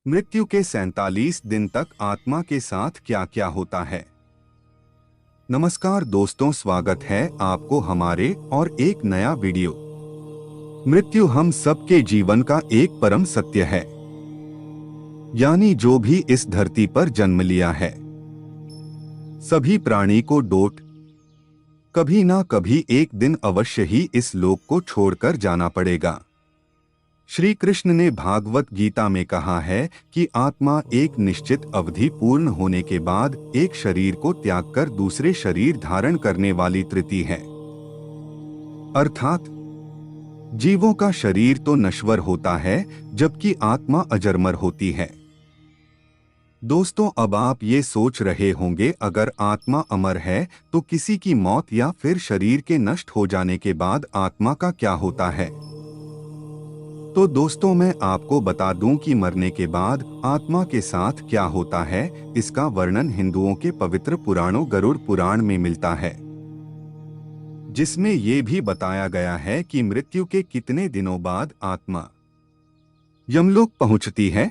मृत्यु के 47 दिन तक आत्मा के साथ क्या क्या होता है। नमस्कार दोस्तों, स्वागत है आपको हमारे और एक नया वीडियो। मृत्यु हम सबके जीवन का एक परम सत्य है, यानी जो भी इस धरती पर जन्म लिया है, सभी प्राणी को डोट कभी ना कभी एक दिन अवश्य ही इस लोक को छोड़कर जाना पड़ेगा। श्री कृष्ण ने भागवत गीता में कहा है कि आत्मा एक निश्चित अवधि पूर्ण होने के बाद एक शरीर को त्याग कर दूसरे शरीर धारण करने वाली तृतीय है। अर्थात जीवों का शरीर तो नश्वर होता है, जबकि आत्मा अजरमर होती है। दोस्तों, अब आप ये सोच रहे होंगे, अगर आत्मा अमर है तो किसी की मौत या फिर शरीर के नष्ट हो जाने के बाद आत्मा का क्या होता है। तो दोस्तों, मैं आपको बता दूं कि मरने के बाद आत्मा के साथ क्या होता है। इसका वर्णन हिंदुओं के पवित्र पुराणों गरुड़ पुराण में मिलता है, जिसमें ये भी बताया गया है कि मृत्यु के कितने दिनों बाद आत्मा यमलोक पहुंचती है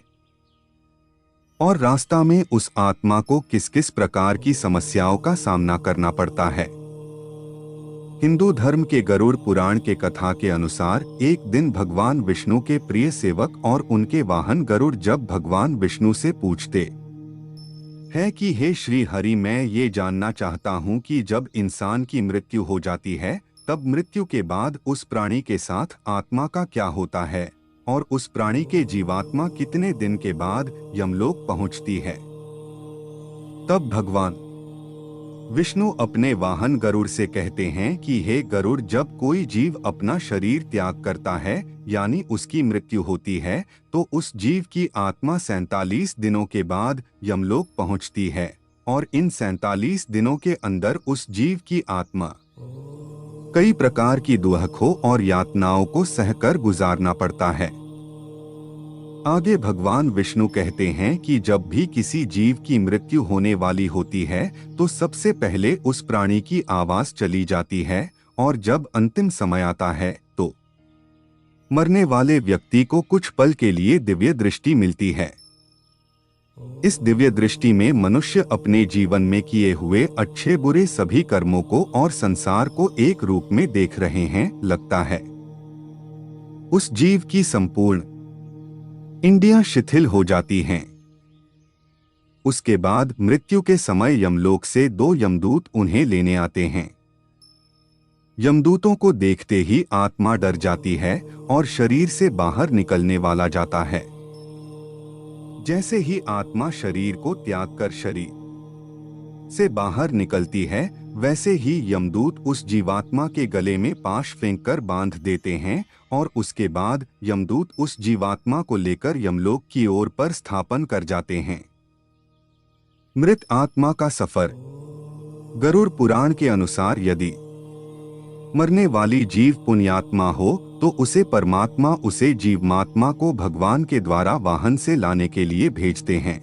और रास्ता में उस आत्मा को किस किस प्रकार की समस्याओं का सामना करना पड़ता है। हिंदू धर्म के गरुड़ पुराण के कथा के अनुसार एक दिन भगवान विष्णु के प्रिय सेवक और उनके वाहन गरुड़ जब भगवान विष्णु से पूछते हैं कि हे श्री हरि, मैं ये जानना चाहता हूँ कि जब इंसान की मृत्यु हो जाती है तब मृत्यु के बाद उस प्राणी के साथ आत्मा का क्या होता है और उस प्राणी के जीवात्मा कितने दिन के बाद यमलोक पहुँचती है। तब भगवान विष्णु अपने वाहन गरुड़ से कहते हैं कि हे गरुड़, जब कोई जीव अपना शरीर त्याग करता है यानी उसकी मृत्यु होती है तो उस जीव की आत्मा 47 दिनों के बाद यमलोक पहुंचती है और इन 47 दिनों के अंदर उस जीव की आत्मा कई प्रकार की दुहकों और यातनाओं को सहकर गुजारना पड़ता है। आगे भगवान विष्णु कहते हैं कि जब भी किसी जीव की मृत्यु होने वाली होती है तो सबसे पहले उस प्राणी की आवाज चली जाती है और जब अंतिम समय आता है तो मरने वाले व्यक्ति को कुछ पल के लिए दिव्य दृष्टि मिलती है। इस दिव्य दृष्टि में मनुष्य अपने जीवन में किए हुए अच्छे बुरे सभी कर्मों को और संसार को एक रूप में देख रहे हैं, लगता है। उस जीव की संपूर्ण इंद्रियां शिथिल हो जाती हैं। उसके बाद मृत्यु के समय यमलोक से 2 यमदूत उन्हें लेने आते हैं। यमदूतों को देखते ही आत्मा डर जाती है और शरीर से बाहर निकलने वाला जाता है। जैसे ही आत्मा शरीर को त्याग कर शरीर से बाहर निकलती है, वैसे ही यमदूत उस जीवात्मा के गले में पाश फेंककर बांध देते हैं और उसके बाद यमदूत उस जीवात्मा को लेकर यमलोक की ओर पर स्थापन कर जाते हैं। मृत आत्मा का सफर। गरुड़ पुराण के अनुसार यदि मरने वाली जीव पुण्यात्मा हो तो उसे परमात्मा उसे जीवात्मा को भगवान के द्वारा वाहन से लाने के लिए भेजते हैं।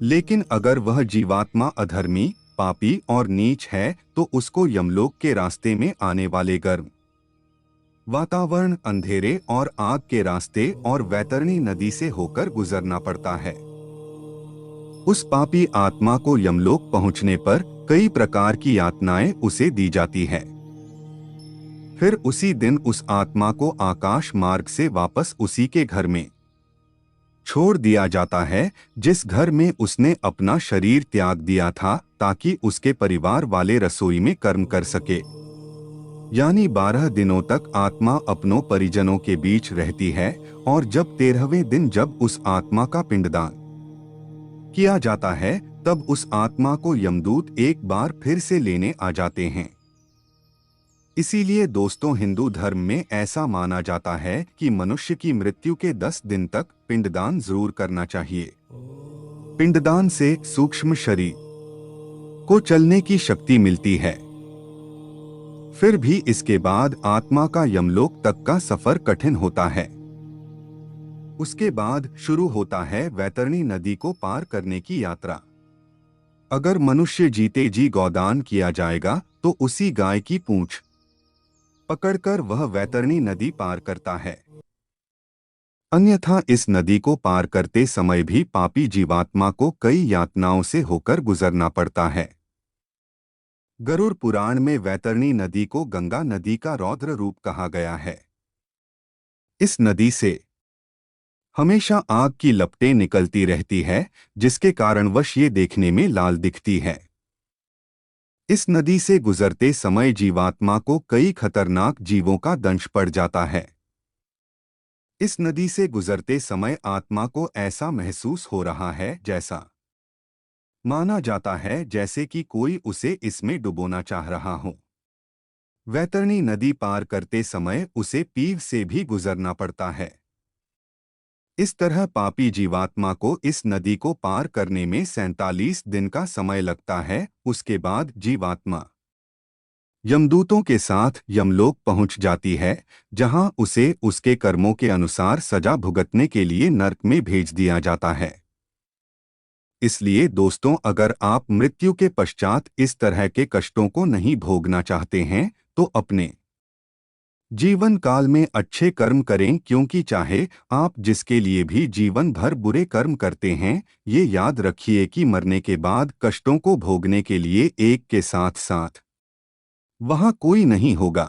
लेकिन अगर वह जीवात्मा अधर्मी, पापी और नीच है तो उसको यमलोक के रास्ते में आने वाले गर्म वातावरण, अंधेरे और आग के रास्ते और वैतरणी नदी से होकर गुजरना पड़ता है। उस पापी आत्मा को यमलोक पहुंचने पर कई प्रकार की यातनाएं उसे दी जाती है। फिर उसी दिन उस आत्मा को आकाश मार्ग से वापस उसी के घर में छोड़ दिया जाता है जिस घर में उसने अपना शरीर त्याग दिया था, ताकि उसके परिवार वाले रसोई में कर्म कर सके। यानी 12 दिनों तक आत्मा अपनों परिजनों के बीच रहती है और जब 13वें दिन जब उस आत्मा का पिंडदान किया जाता है तब उस आत्मा को यमदूत एक बार फिर से लेने आ जाते हैं। इसीलिए दोस्तों, हिंदू धर्म में ऐसा माना जाता है कि मनुष्य की मृत्यु के 10 दिन तक पिंडदान जरूर करना चाहिए। पिंडदान से सूक्ष्म शरीर को चलने की शक्ति मिलती है। फिर भी इसके बाद आत्मा का यमलोक तक का सफर कठिन होता है। उसके बाद शुरू होता है वैतरणी नदी को पार करने की यात्रा। अगर मनुष्य जीते जी गौदान किया जाएगा तो उसी गाय की पूंछ पकड़कर वह वैतरणी नदी पार करता है। अन्यथा इस नदी को पार करते समय भी पापी जीवात्मा को कई यातनाओं से होकर गुजरना पड़ता है। गरुड़ पुराण में वैतरणी नदी को गंगा नदी का रौद्र रूप कहा गया है। इस नदी से हमेशा आग की लपटें निकलती रहती है, जिसके कारणवश ये देखने में लाल दिखती है। इस नदी से गुजरते समय जीवात्मा को कई खतरनाक जीवों का दंश पड़ जाता है। इस नदी से गुजरते समय आत्मा को ऐसा महसूस हो रहा है जैसा माना जाता है जैसे कि कोई उसे इसमें डुबोना चाह रहा हो। वैतरणी नदी पार करते समय उसे पीव से भी गुजरना पड़ता है। इस तरह पापी जीवात्मा को इस नदी को पार करने में 47 दिन का समय लगता है। उसके बाद जीवात्मा यमदूतों के साथ यमलोक पहुंच जाती है, जहां उसे उसके कर्मों के अनुसार सजा भुगतने के लिए नर्क में भेज दिया जाता है। इसलिए दोस्तों, अगर आप मृत्यु के पश्चात इस तरह के कष्टों को नहीं भोगना चाहते हैं तो अपने जीवन काल में अच्छे कर्म करें, क्योंकि चाहे आप जिसके लिए भी जीवन भर बुरे कर्म करते हैं, ये याद रखिए कि मरने के बाद कष्टों को भोगने के लिए एक के साथ साथ वहाँ कोई नहीं होगा।